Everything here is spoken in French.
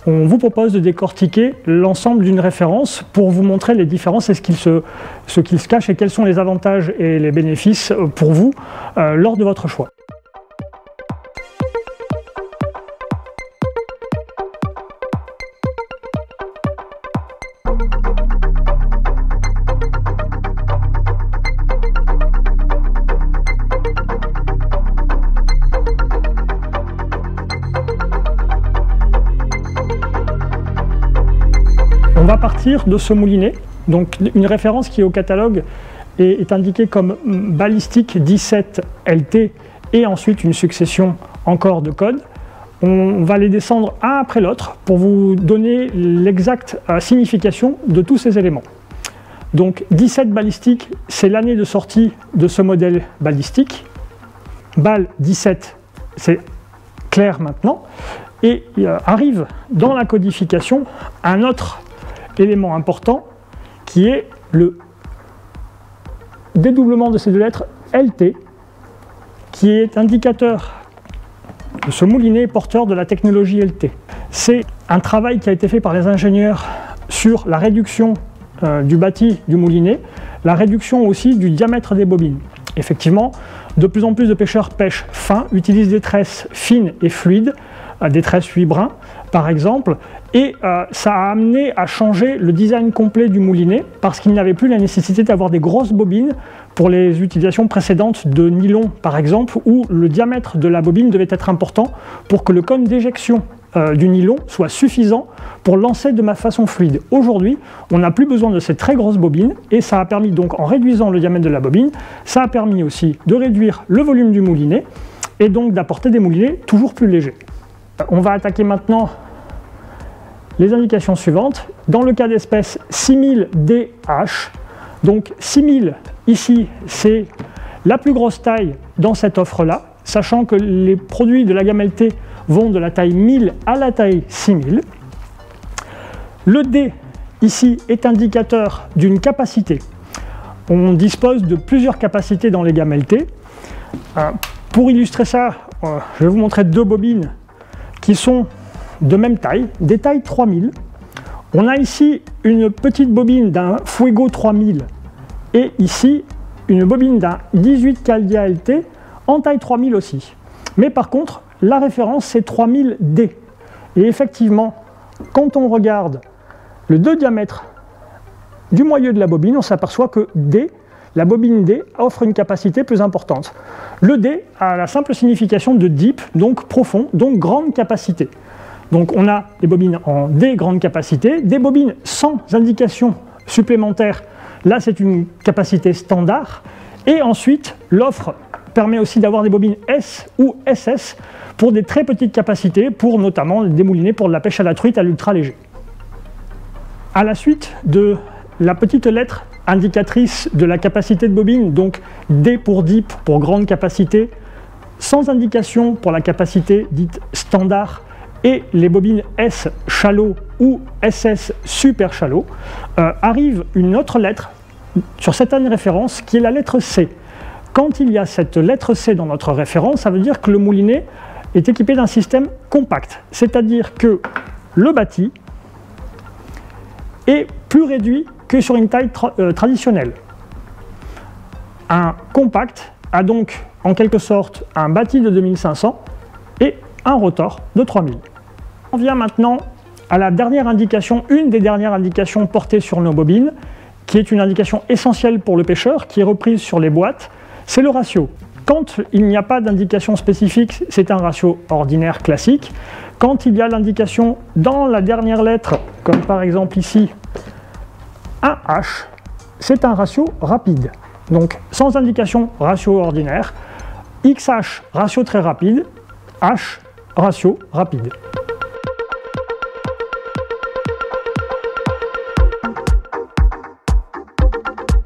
on vous propose de décortiquer l'ensemble d'une référence pour vous montrer les différences et ce qu'il se cache et quels sont les avantages et les bénéfices pour vous lors de votre choix. On va partir de ce moulinet, donc une référence qui est au catalogue est indiquée comme balistique 17 LT et ensuite une succession encore de codes. On va les descendre un après l'autre pour vous donner l'exacte signification de tous ces éléments. Donc 17 balistique, c'est l'année de sortie de ce modèle balistique. BAL 17, c'est clair maintenant. Et arrive dans la codification un autre élément important qui est le dédoublement de ces deux lettres LT, qui est indicateur de ce moulinet porteur de la technologie LT. C'est un travail qui a été fait par les ingénieurs sur la réduction du bâti du moulinet, la réduction aussi du diamètre des bobines. Effectivement, de plus en plus de pêcheurs pêchent fin, utilisent des tresses fines et fluides, des tresses 8 brins par exemple, et ça a amené à changer le design complet du moulinet parce qu'il n'y avait plus la nécessité d'avoir des grosses bobines pour les utilisations précédentes de nylon par exemple, où le diamètre de la bobine devait être important pour que le cône d'éjection du nylon soit suffisant pour lancer de façon fluide. Aujourd'hui, on n'a plus besoin de ces très grosses bobines et ça a permis donc, en réduisant le diamètre de la bobine, ça a permis aussi de réduire le volume du moulinet et donc d'apporter des moulinets toujours plus légers. On va attaquer maintenant les indications suivantes. Dans le cas d'espèce 6000DH, donc 6000 ici c'est la plus grosse taille dans cette offre-là, sachant que les produits de la gamme LT vont de la taille 1000 à la taille 6000. Le D ici est indicateur d'une capacité. On dispose de plusieurs capacités dans les gammes LT. Pour illustrer ça, je vais vous montrer deux bobines qui sont de même taille, des tailles 3000. On a ici une petite bobine d'un Fuego 3000 et ici une bobine d'un 18 Caldia LT en taille 3000 aussi. Mais par contre, la référence c'est 3000D. Et effectivement, quand on regarde le deux diamètres du moyeu de la bobine, on s'aperçoit que D, la bobine D, offre une capacité plus importante. Le D a la simple signification de deep, donc profond, donc grande capacité. Donc on a des bobines en D grande capacité, des bobines sans indication supplémentaire, là c'est une capacité standard, et ensuite l'offre permet aussi d'avoir des bobines S ou SS pour des très petites capacités, pour notamment des moulinets pour de la pêche à la truite à l'ultra léger. À la suite de la petite lettre indicatrice de la capacité de bobine, donc D pour deep, pour grande capacité, sans indication pour la capacité dite standard, et les bobines S shallow ou SS super shallow, arrive une autre lettre sur cette année référence qui est la lettre C. Quand il y a cette lettre C dans notre référence, ça veut dire que le moulinet est équipé d'un système compact, c'est-à-dire que le bâti est plus réduit que sur une taille traditionnelle. Un compact a donc en quelque sorte un bâti de 2500 et un rotor de 3000. On vient maintenant à la dernière indication, une des dernières indications portées sur nos bobines, qui est une indication essentielle pour le pêcheur, qui est reprise sur les boîtes, c'est le ratio. Quand il n'y a pas d'indication spécifique, c'est un ratio ordinaire classique. Quand il y a l'indication dans la dernière lettre, comme par exemple ici, un H, c'est un ratio rapide. Donc sans indication, ratio ordinaire, XH, ratio très rapide, H, ratio rapide.